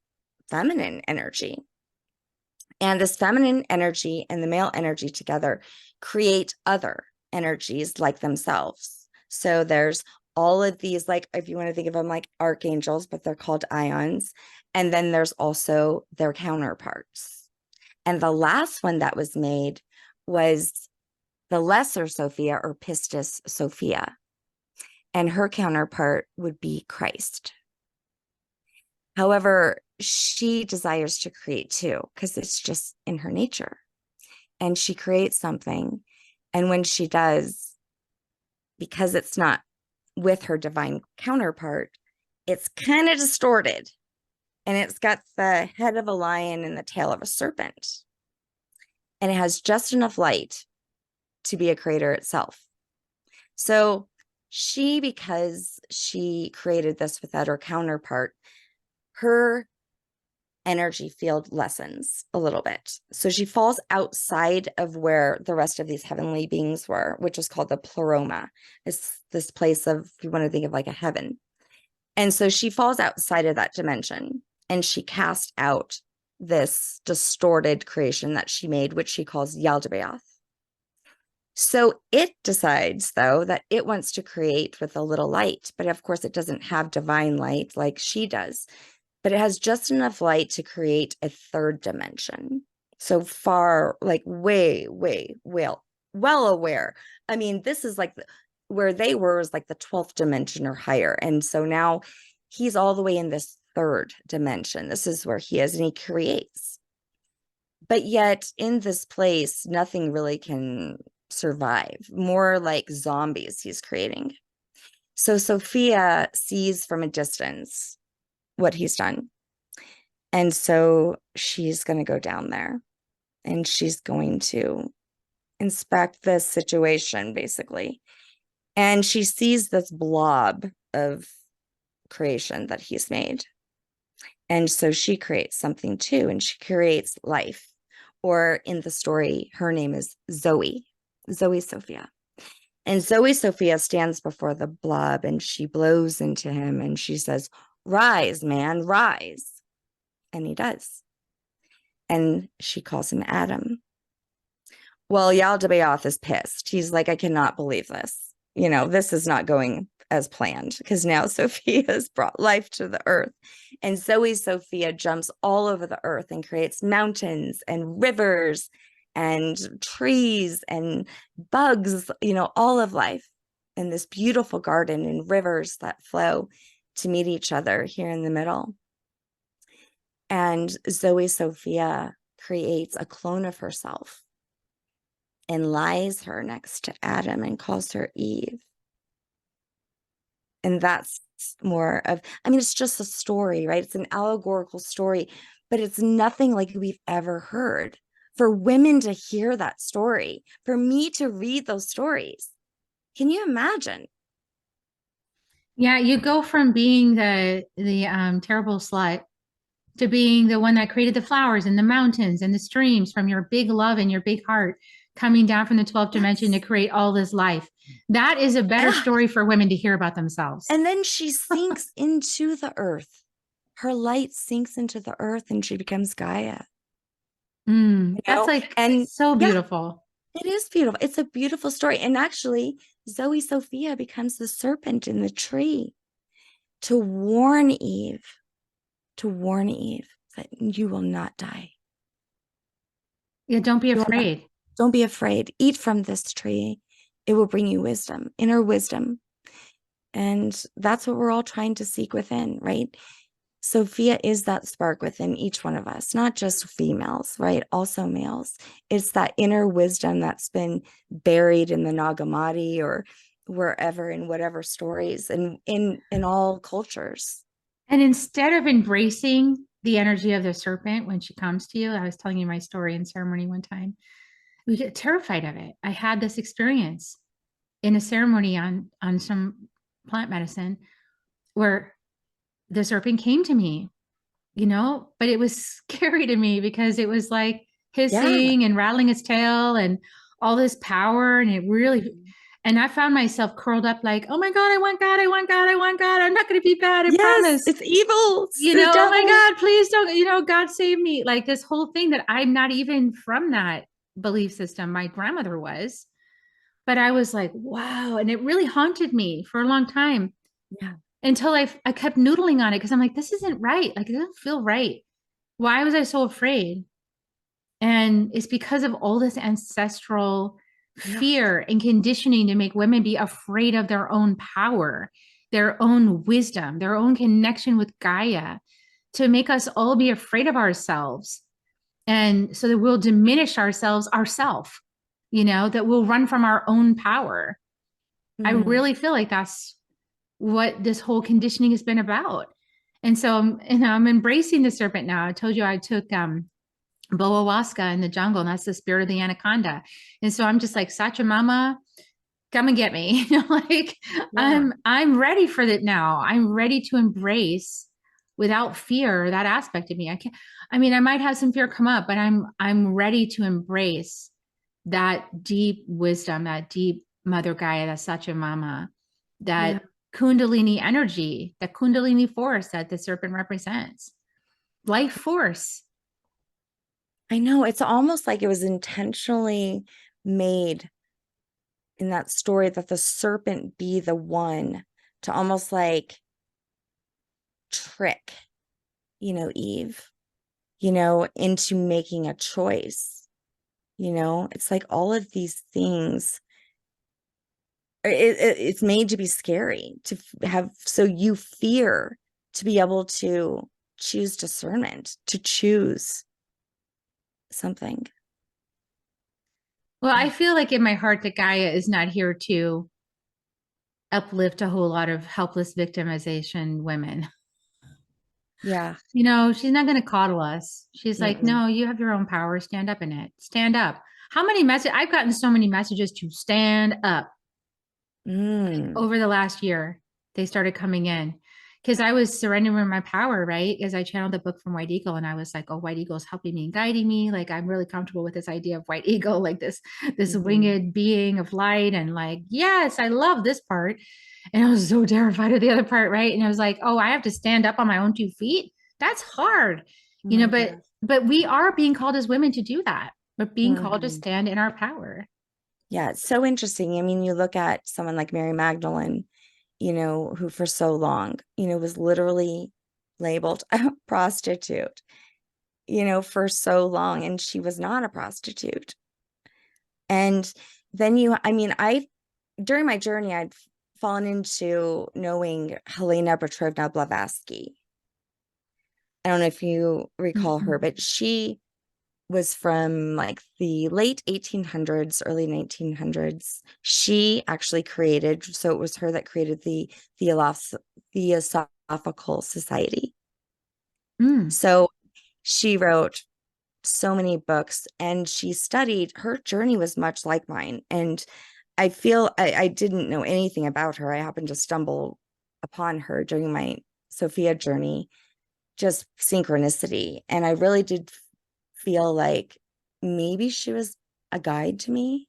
feminine energy. And this feminine energy and the male energy together create other energies like themselves. So there's all of these, like, if you want to think of them like archangels, but they're called ions. And then there's also their counterparts. And the last one that was made was the lesser Sophia, or Pistis Sophia. And her counterpart would be Christ. However, she desires to create too, because it's just in her nature. And she creates something. And when she does, because it's not with her divine counterpart, it's kind of distorted. And it's got the head of a lion and the tail of a serpent. And it has just enough light to be a creator itself. So because she created this without her counterpart, her energy field lessens a little bit. So she falls outside of where the rest of these heavenly beings were, which is called the pleroma. It's this place of, if you want to think of like a heaven. And so she falls outside of that dimension, and she casts out this distorted creation that she made, which she calls Yaldabaoth. So it decides, though, that it wants to create with a little light, but of course it doesn't have divine light like she does, but it has just enough light to create a third dimension. So far, like way, way, well aware. I mean, this is like where they were is like the 12th dimension or higher. And so now he's all the way in this third dimension. This is where he is, and he creates. But yet in this place, nothing really can survive. More like zombies he's creating. So Sophia sees from a distance what he's done. And so she's going to go down there, and she's going to inspect this situation, basically. And she sees this blob of creation that he's made. And so she creates something too, and she creates life. Or in the story, her name is Zoe Sophia. And Zoe Sophia stands before the blob, and she blows into him, and she says, "Rise, man, rise." And he does. And she calls him Adam. Well, Yaldabaoth is pissed. He's like, I cannot believe this. This is not going as planned, because now Sophia has brought life to the earth. And Zoe Sophia jumps all over the earth and creates mountains and rivers and trees and bugs, all of life in this beautiful garden, and rivers that flow to meet each other here in the middle. And Zoe Sophia creates a clone of herself and lies her next to Adam and calls her Eve. And that's more of, it's just a story, right? It's an allegorical story, but it's nothing like we've ever heard. For women to hear that story, for me to read those stories, can you imagine? Yeah, you go from being the terrible slut to being the one that created the flowers and the mountains and the streams, from your big love and your big heart coming down from the 12th dimension to create all this life. That is a better story for women to hear about themselves. And then she sinks into the earth. Her light sinks into the earth and she becomes Gaia. That's and so beautiful. It is beautiful. It's a beautiful story. And actually, Zoe Sophia becomes the serpent in the tree to warn Eve that you will not die. Yeah, don't be afraid. Don't be afraid. Eat from this tree. It will bring you wisdom, inner wisdom. And that's what we're all trying to seek within, right? Sophia is that spark within each one of us, not just females, right? Also males. It's that inner wisdom that's been buried in the Nagamati or wherever, in whatever stories, and in all cultures. And instead of embracing the energy of the serpent when she comes to you, I was telling you my story in ceremony one time, we get terrified of it. I had this experience in a ceremony on some plant medicine where the serpent came to me, but it was scary to me because it was like hissing and rattling its tail and all this power. And it really, and I found myself curled up like, oh my God, I want God, I want God, I want God. I'm not going to be bad. I promise. It's evil. Oh my God, please don't, God save me. Like this whole thing that I'm not even from that belief system. My grandmother was, but I was like, wow. And it really haunted me for a long time. Yeah. Until I kept noodling on it because I'm like, this isn't right. Like, it doesn't feel right. Why was I so afraid? And it's because of all this ancestral fear and conditioning to make women be afraid of their own power, their own wisdom, their own connection with Gaia, to make us all be afraid of ourselves. And so that we'll diminish ourselves, that we'll run from our own power. I really feel like that's what this whole conditioning has been about. And so I'm embracing the serpent now. I told you I took Boawaska in the jungle, and that's the spirit of the anaconda. And so I'm just like, Sachamama, come and get me. I'm ready for that now. I'm ready to embrace without fear that aspect of me. I might have some fear come up, but I'm ready to embrace that deep wisdom, that deep Mother Gaia, that Sachamama, that Kundalini energy, the Kundalini force that the serpent represents. Life force. I know. It's almost like it was intentionally made in that story that the serpent be the one to almost like trick, Eve, into making a choice. It's like all of these things. It's made to be scary, to have, so you fear to be able to choose discernment, to choose something. Well, I feel like in my heart that Gaia is not here to uplift a whole lot of helpless victimization women. Yeah. She's not going to coddle us. She's like, no, you have your own power. Stand up in it. Stand up. How many messages? I've gotten so many messages to stand up. Over the last year, they started coming in because I was surrendering my power, right? As I channeled the book from White Eagle, and I was like, oh, White Eagle is helping me and guiding me. Like, I'm really comfortable with this idea of White Eagle, like this winged being of light. And like, yes, I love this part. And I was so terrified of the other part, right? And I was like, oh, I have to stand up on my own 2 feet. That's hard, but but we are being called as women to do that. We're being called to Mhm. stand in our power. Yeah, it's so interesting. I mean, you look at someone like Mary Magdalene, who for so long, was literally labeled a prostitute, for so long, and she was not a prostitute. And then during my journey, I'd fallen into knowing Helena Petrovna Blavatsky. I don't know if you recall her, but she was from like the late 1800s, early 1900s. She actually created, so it was her that created the Theosophical Society. Mm. So she wrote so many books, and her journey was much like mine. And I feel I didn't know anything about her. I happened to stumble upon her during my Sophia journey, just synchronicity. And I really did feel like maybe she was a guide to me,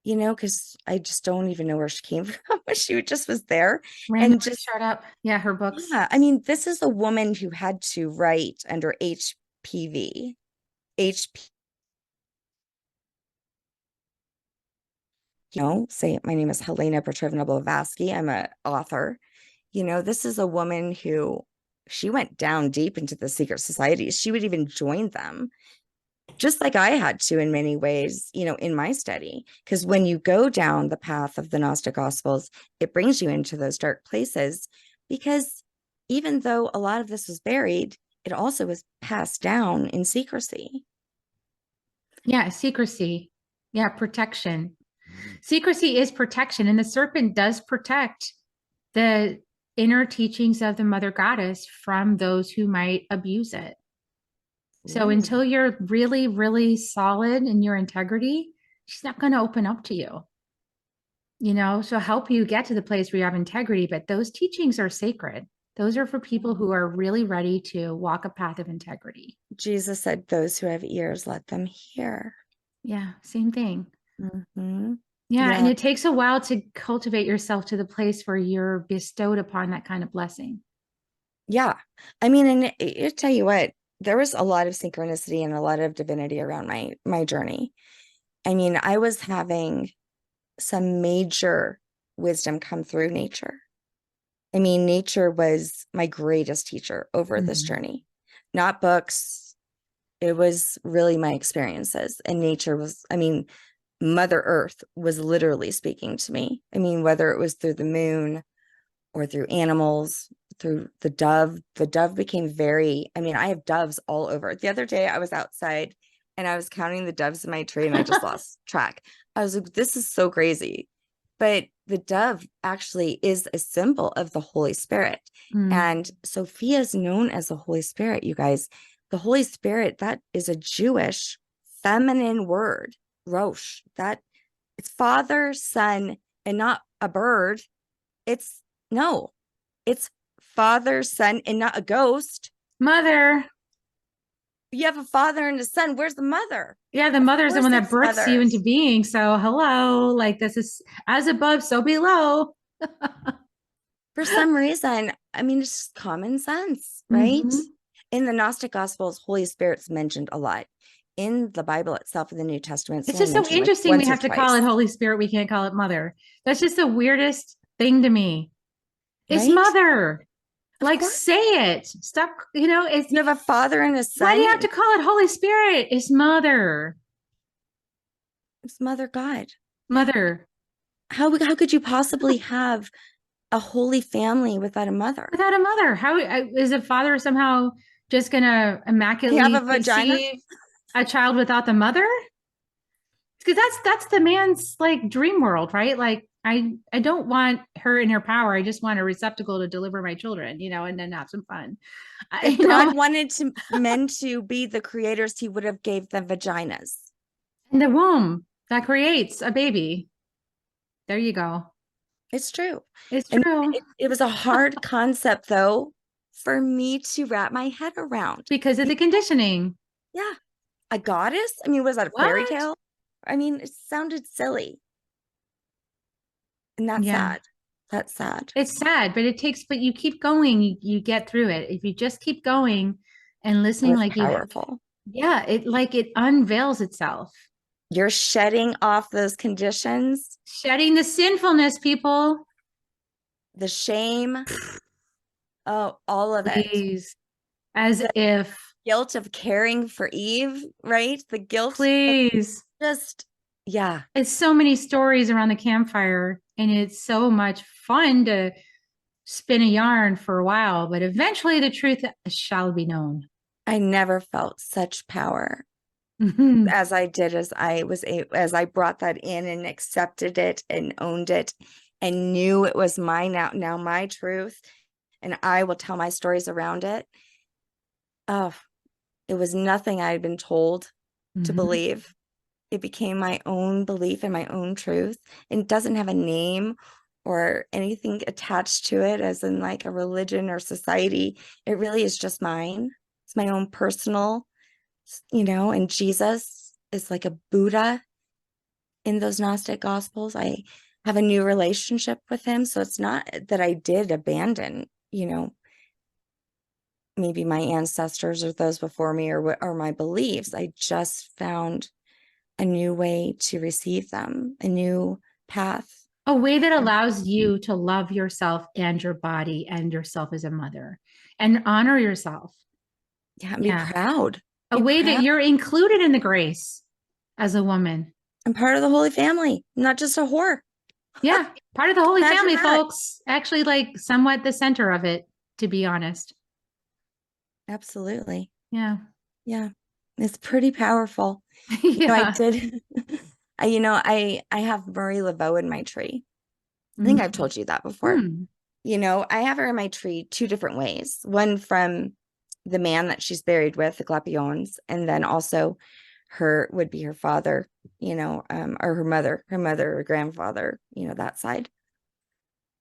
because I just don't even know where she came from. She just was there. Randomly And just, showed up. Yeah, her books. yeah, I mean, this is a woman who had to write under HPV, HP, say my name is Helena Petrovna Blavatsky. I'm an author. This is a woman who she went down deep into the secret societies. She would even join them, just like I had to in many ways, in my study. Because when you go down the path of the Gnostic Gospels, it brings you into those dark places. Because even though a lot of this was buried, it also was passed down in secrecy. Yeah, secrecy. Yeah, protection. Secrecy is protection, and the serpent does protect the inner teachings of the mother goddess from those who might abuse it. So Ooh. until you're really, really solid in your integrity, she's not going to open up to you. She'll help you get to the place where you have integrity, but those teachings are sacred. Those are for people who are really ready to walk a path of integrity. Jesus said, "Those who have ears, let them hear." Yeah, same thing. Mm-hmm. Yeah, and Yeah. it takes a while to cultivate yourself to the place where you're bestowed upon that kind of blessing. Yeah. I mean, and I tell you what, there was a lot of synchronicity and a lot of divinity around my journey. I mean, I was having some major wisdom come through nature. I mean, nature was my greatest teacher over this journey. Not books. It was really my experiences. And nature was, I mean, Mother Earth was literally speaking to me. I mean, whether it was through the moon or through animals, through the dove. The dove became I mean, I have doves all over. The other day I was outside and I was counting the doves in my tree and I just lost track. I was like, this is so crazy. But the dove actually is a symbol of the Holy Spirit. And Sophia is known as the Holy Spirit, you guys. The Holy Spirit, that is a Jewish feminine word, Rosh. That it's Father, Son, and not a bird. It's no, it's Father, Son, and not a ghost. Mother. You have a father and a son. Where's the mother? Yeah, the mother is the one that It's births you mother. into being. So, hello, like this is as above, so below. For some reason, I mean, it's just common sense, right? Mm-hmm. In the Gnostic Gospels, Holy Spirit's mentioned a lot. In the Bible itself, in the New Testament, it's It's only just so mentioned like interesting we once or have to call twice, it Holy Spirit. We can't call it Mother. That's just the weirdest thing to me. It's right? Mother. Of Like, course. say it. Stop. It's You have a father and a why do you have son. to call it Holy Spirit? It's Mother. It's Mother God. Yeah. Mother. How could you possibly have a holy family without a mother? Without a mother, how is a father somehow just going to You have immaculately a vagina? conceive a child without the mother? Because that's the man's like dream world, right? Like I don't want her in her power. I just want a receptacle to deliver my children, and then have some fun. If God wanted men to be the creators, he would have gave them vaginas. in the womb that creates a baby. There you go. It's true. It's And true it was a hard concept, though, for me to wrap my head around. because of the conditioning. Yeah, a goddess? I mean, was that a fairy What? tale? I mean, it sounded silly. And that's Yeah. sad. That's sad. It's sad, but but you keep going, you get through it. If you just keep going and That listening was like powerful. yeah, it unveils itself. You're shedding off those conditions, Shedding the sinfulness, people. the shame, oh, all of it. Please. As The if, guilt of caring for Eve, right? The guilt of please. just, yeah. It's so many stories around the campfire, and it's so much fun to spin a yarn for a while, but eventually the truth shall be known. I never felt such power Mhm. as I did as I brought that in and accepted it and owned it and knew it was mine now my truth, and I will tell my stories around it. Oh, it was nothing I had been told to Mhm. believe. It became my own belief and my own truth. And it doesn't have a name or anything attached to it, as in like a religion or society. It really is just mine. It's my own personal, and Jesus is like a Buddha in those Gnostic Gospels. I have a new relationship with him. So it's not that I did abandon, maybe my ancestors or those before me or my beliefs. I just found a new way to receive them, a new path. A way that allows you to love yourself and your body and yourself as a mother and honor yourself. Yeah, and be Yeah. proud. A Be way that proud. you're included in the grace as a woman. I'm part of the Holy Family, not just a whore. Yeah. Part of the Holy Imagine Family, that. folks. Actually, like somewhat the center of it, to be honest. Absolutely. Yeah. Yeah. It's pretty powerful. I Yeah. did. I have Marie Laveau in my tree. I think I've Mhm. told you that before. Hmm. I have her in my tree two different ways. One from the man that she's buried with, the Glapions, and then also would be her father, or her mother or grandfather, that side.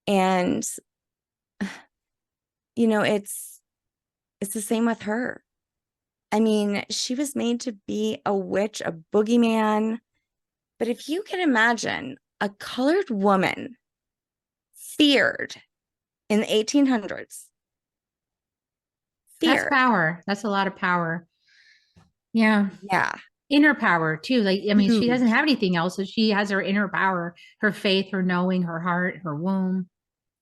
And it's the same with her. I mean, she was made to be a witch, a boogeyman. But if you can imagine a colored woman feared in the 1800s, That's feared. power. That's a lot of power. Yeah. Yeah, Inner power too. Like, I mean, she doesn't huge. have anything else. So she has her inner power, her faith, her knowing, her heart, her womb.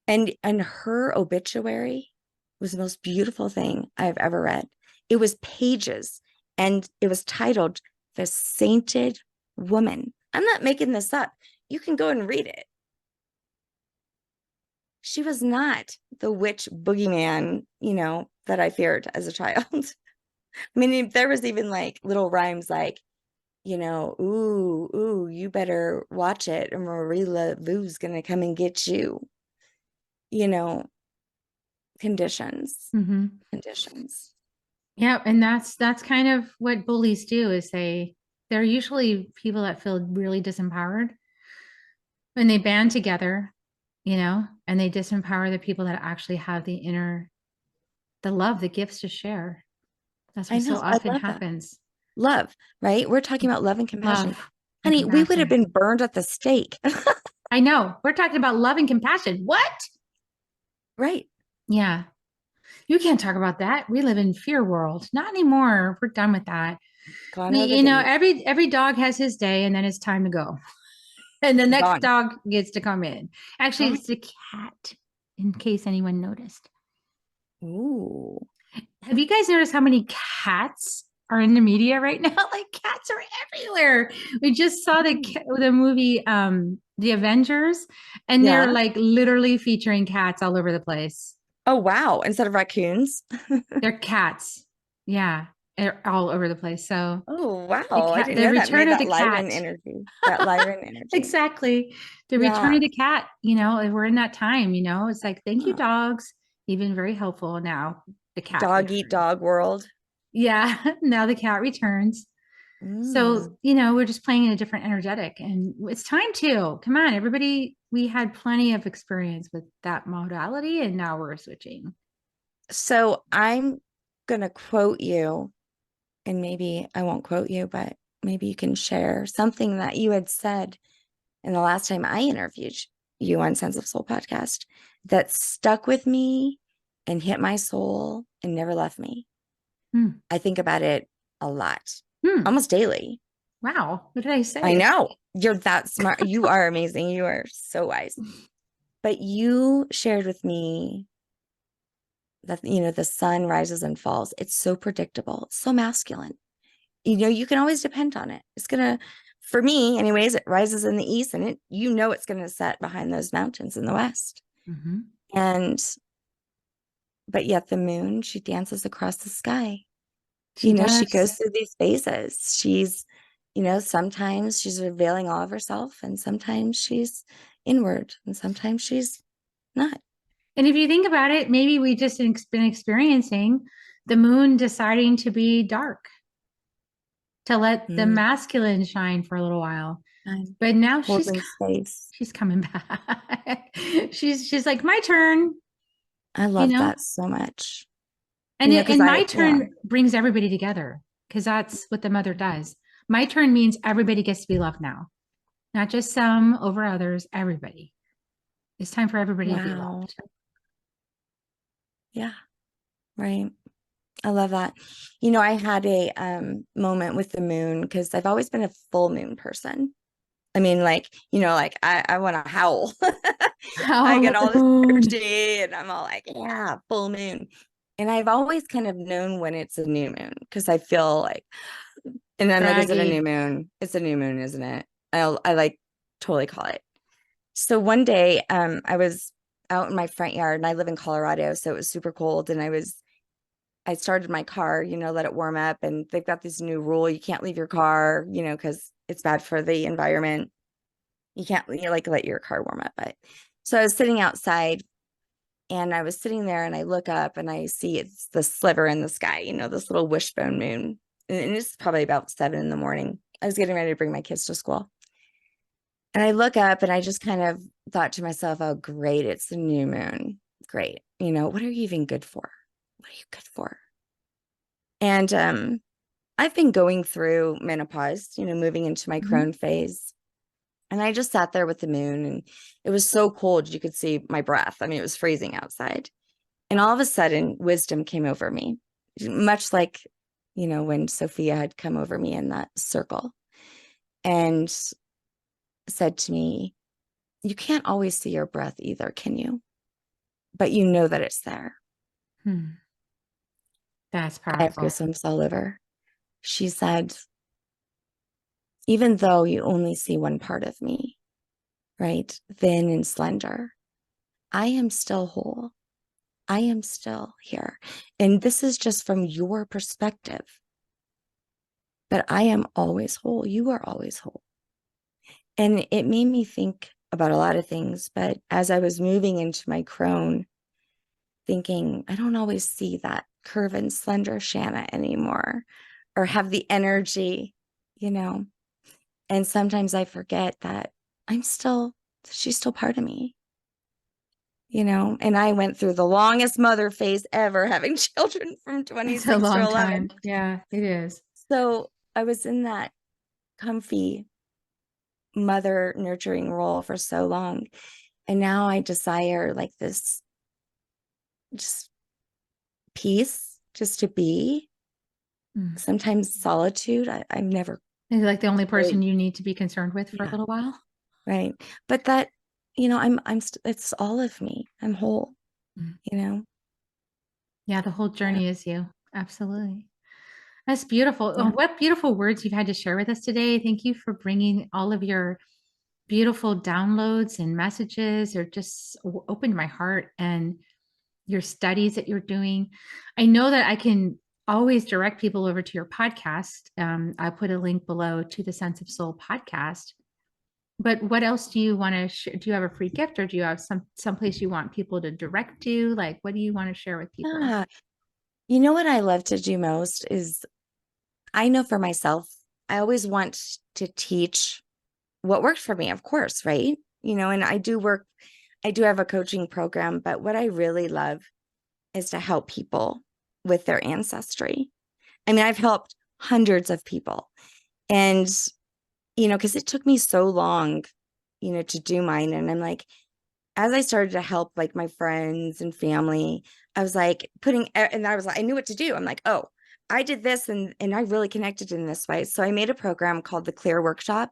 And her obituary was the most beautiful thing I've ever read. It was pages and it was titled The Sainted Woman. I'm not making this up. You can go and read it. She was not the witch boogeyman, that I feared as a child. I mean, there was even like little rhymes like, ooh, you better watch it, or Marie Laveau's gonna come and get you. You know, conditions, Hmm. conditions. Yeah. And that's kind of what bullies do is they're usually people that feel really disempowered when they band together, and they disempower the people that actually have the love, the gifts to share. That's I what so know. I often love that. happens. Love, right? We're talking about love and compassion. Love and Honey, we would have compassion. been burned at the stake. I know. We're talking about love and compassion. What? Right. Yeah. You can't talk about that. We live in fear world. Not anymore. We're done with that. Gone are the days. Every dog has his day and then it's time to go. And the next Gone. dog gets to come in. Actually, Gone. it's the cat, in case anyone noticed. Ooh. Have you guys noticed how many cats are in the media right now? Like cats are everywhere. We just saw the movie The Avengers, and they're Yeah. like literally featuring cats all over the place. Oh, wow. Instead of raccoons. They're cats. Yeah, they're all over the place. So Oh, wow. I didn't the know that. return Made of that the Lyran cat. energy. That Lyran energy. Exactly. The return Yeah. of the cat, we're in that time, it's like, thank you, Huh. dogs. You've been very helpful. Now the cat Dog eat returns. dog world. Yeah, now the cat returns. Mm. So, we're just playing in a different energetic and it's time to come on, everybody. We had plenty of experience with that modality and now we're switching. So I'm going to quote you, and maybe I won't quote you, but maybe you can share something that you had said in the last time I interviewed you on Sense of Soul podcast that stuck with me and hit my soul and never left me. Hmm. I think about it a lot, Hmm. almost daily. Wow. What did I I say? know you're that smart. You are amazing. You are so wise. But you shared with me that, the sun rises and falls. It's so predictable. It's so masculine. You can always depend on it. It's going to, for me anyways, it rises in the east and it's going to set behind those mountains in the west. Mm-hmm. And, but yet the moon, she dances across the sky. She She does. goes through these phases. She's, sometimes she's revealing all of herself and sometimes she's inward and sometimes she's not. And if you think about it, maybe we just been experiencing the moon deciding to be dark, to let the Mm, masculine shine for a little while. I'm But now holding space. she's coming back. She's like, my turn, I you love know? that so much. Because And my yeah, turn brings everybody together because that's what the mother does. My turn means everybody gets to be loved now, not just some over others, everybody. It's time for everybody to be wow. loved. Yeah, right. I love that. I had a moment with the moon because I've always been a full moon person. I mean, like I want to howl. I Oh, get let the all this moon. energy and I'm all like, yeah, full moon. And I've always kind of known when it's a new moon because I feel like, and I'm like, is it a new Braggy. moon? It's a new moon, isn't it? I like totally call it. So one day, I was out in my front yard and I live in Colorado, so it was super cold. And I started my car, let it warm up. And they've got this new rule. You can't leave your car, because it's bad for the environment. You can't like let your car warm up. But so I was sitting outside and I was sitting there and I look up and I see it's the sliver in the sky, this little wishbone moon. And it's probably about 7 in the morning. I was getting ready to bring my kids to school. And I look up and I just kind of thought to myself, oh, great, it's the new moon. Great. What are you even good for? What are you good for? And I've been going through menopause, moving into my Mhm. crone phase. And I just sat there with the moon and it was so cold. You could see my breath. I mean, it was freezing outside. And all of a sudden, wisdom came over me, much like, when Sophia had come over me in that circle and said to me, you can't always see your breath either, can you? But you know that it's there. Hmm. That's I have powerful. goosebumps all over. She said, even though you only see one part of me, right? Thin and slender, I am still whole. I am still here. And this is just from your perspective. But I am always whole. You are always whole. And it made me think about a lot of things. But as I was moving into my crone, thinking, I don't always see that curve and slender Shanna anymore or have the energy, you know. And sometimes I forget that she's still part of me, and I went through the longest mother phase ever, having children from It's a 26 to long 11. time. Yeah, it is. So I was in that comfy mother nurturing role for so long. And now I desire like this just peace, just to be, Mm. sometimes solitude. I've never Is like the only person really, you need to be concerned with for a yeah, little while. right. But that, it's all of me. I'm whole, Mm. you know? Yeah, the whole Yeah. journey is you. Absolutely. That's beautiful. Oh, Yeah. what beautiful words you've had to share with us today. Thank you for bringing all of your beautiful downloads and messages, or just opened my heart, and your studies that you're doing. I know that I can always direct people over to your podcast. I put a link below to the Sense of Soul podcast. But what else do you want to share? Do you have a free gift, or do you have some place you want people to direct to? Like, what do you want to share with people? Yeah. You know what I love to do most is, I know for myself, I always want to teach what worked for me, of course, right? And I do have a coaching program, but what I really love is to help people with their ancestry. I mean, I've helped hundreds of people. And, because it took me so long, to do mine. And I'm like, as I started to help like my friends and family, I was like and I was like, I knew what to do. I'm like, oh, I did this and I really connected in this way. So I made a program called the Clear Workshop,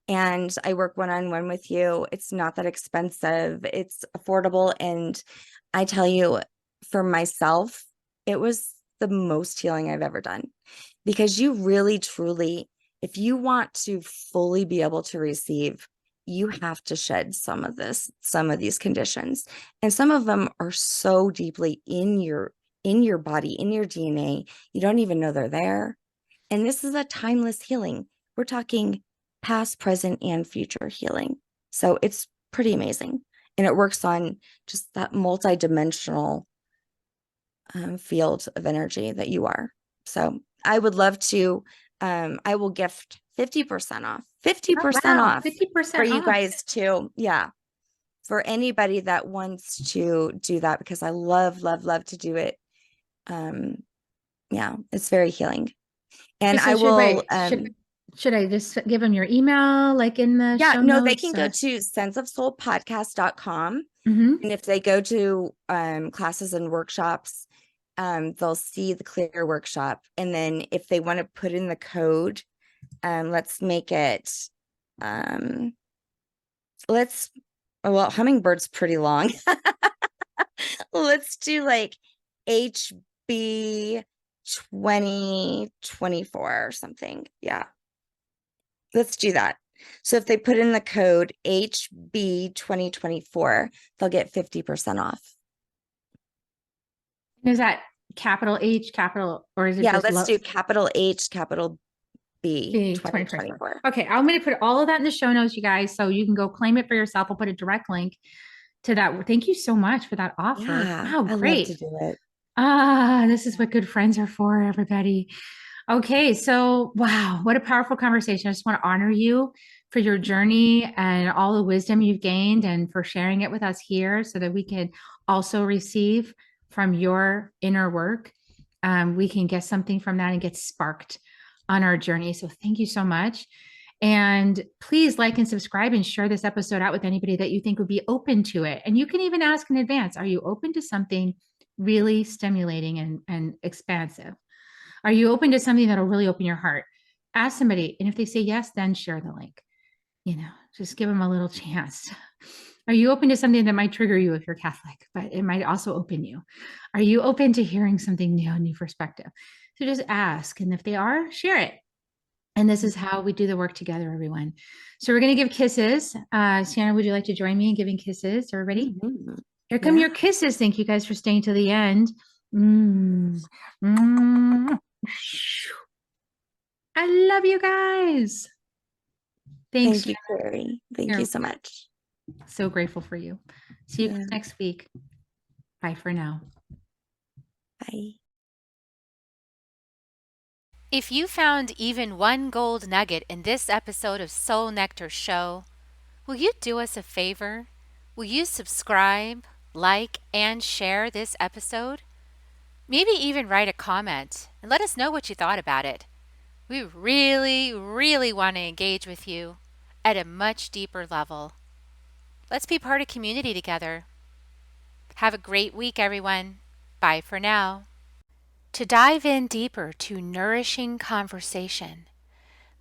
and I work one-on-one with you. It's not that expensive. It's affordable. And I tell you, for myself, it was the most healing I've ever done, because you really, truly, if you want to fully be able to receive, you have to shed some of these conditions. And some of them are so deeply in your body, in your DNA, you don't even know they're there. And this is a timeless healing. We're talking past, present, and future healing. So it's pretty amazing. And it works on just that multidimensional field of energy that you are. So I would love to, I will gift 50% off, 50% off 50% for you off. guys too. Yeah. For anybody that wants to do that, because I love, love, love to do it. Yeah, it's very healing. And So I will, should I just give them your email, like in the yeah, show no, notes? they can go to senseofsoulpodcast.com. Mm-hmm. And if they go to classes and workshops, they'll see the Clear Workshop. And then if they want to put in the code, let's make it, well, Hummingbird's pretty long. Let's do like HB 2024 or something. Yeah. Let's do that. So if they put in the code HB 2024, they'll get 50% off. Is that capital H, capital, or is it Yeah, just let's do capital H, capital B 2024. Okay, I'm going to put all of that in the show notes, you guys, so you can go claim it for yourself. I'll put a direct link to that. Thank you so much for that offer. Yeah, Wow, I great. love to do it. This is what good friends are for, everybody. Okay, so wow, what a powerful conversation. I just want to honor you for your journey and all the wisdom you've gained, and for sharing it with us here so that we can also receive from your inner work. We can get something from that and get sparked on our journey. So thank you so much. And please like and subscribe and share this episode out with anybody that you think would be open to it. And you can even ask in advance, are you open to something really stimulating and expansive? Are you open to something that'll really open your heart? Ask somebody. And if they say yes, then share the link. Just give them a little chance. Are you open to something that might trigger you if you're Catholic, but it might also open you? Are you open to hearing something new, a new perspective? So just ask. And if they are, share it. And this is how we do the work together, everyone. So we're going to give kisses. Shanna, would you like to join me in giving kisses? Everybody? Mm-hmm. Here come your kisses. Thank you guys for staying to the end. I love you guys. Thanks. Thank you, Carrie. Thank you so much. So grateful for you. See you next week. Bye for now. Bye. If you found even one gold nugget in this episode of Soul Nectar Show, will you do us a favor? Will you subscribe, like, and share this episode? Maybe even write a comment and let us know what you thought about it. We really, really want to engage with you at a much deeper level. Let's be part of community together. Have a great week, everyone. Bye for now. To dive in deeper to nourishing conversation,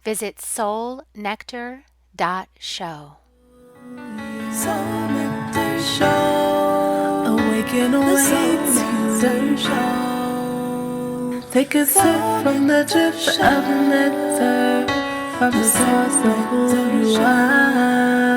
visit soulnectar.show. Soul Nectar Show. Awaken, awake, Nectar Show. Take a sip from the drip of nectar, from the source of who you are.